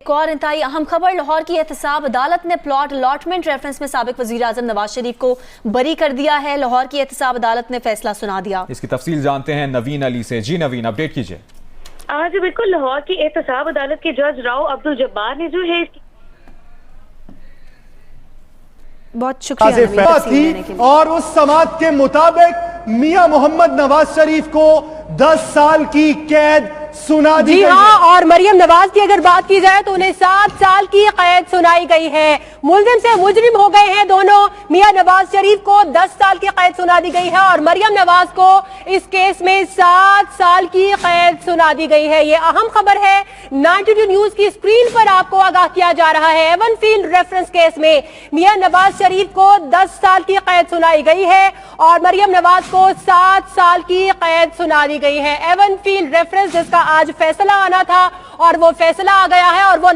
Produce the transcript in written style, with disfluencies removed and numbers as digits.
ایک اور انتہائی اہم خبر، لاہور کی احتساب عدالت نے پلاٹ الاٹمنٹ ریفرنس میں سابق وزیر اعظم نواز شریف کو بری کر دیا ہے۔ لاہور کی احتساب عدالت نے فیصلہ سنا دیا۔ اس کی تفصیل جانتے ہیں نوین علی سے۔ جی نوین، اپڈیٹ کیجئے۔ جی بالکل، لاہور کی احتساب عدالت کے جج راؤ عبدالجبار نے جو ہے بہت شکریہ تھی اور اس سماعت کے مطابق میاں محمد نواز شریف کو 10 سال کی قید سنا دی گئی ہے۔ جی ہاں، اور مریم نواز کی اگر بات کی جائے تو انہیں 7 سال کی قید سنائی گئی ہے۔ ملزم سے مجرم ہو گئے ہیں دونوں۔ میاں نواز شریف کو 10 سال کی قید سنا دی گئی ہے اور مریم نواز کو اس کیس میں 7 سال کی قید سنا دی گئی ہے۔ یہ اہم خبر ہے، 92 نیوز کی اسکرین پر آپ کو آگاہ کیا جا رہا ہے۔ ایون فیلڈ ریفرنس کیس میں میاں نواز شریف کو 10 سال کی قید سنائی گئی ہے اور مریم نواز کو 7 سال کی قید سنا دی گئی ہے۔ ایون فیلڈ ریفرنس جس کا آج فیصلہ آنا تھا اور وہ فیصلہ آ گیا ہے اور وہ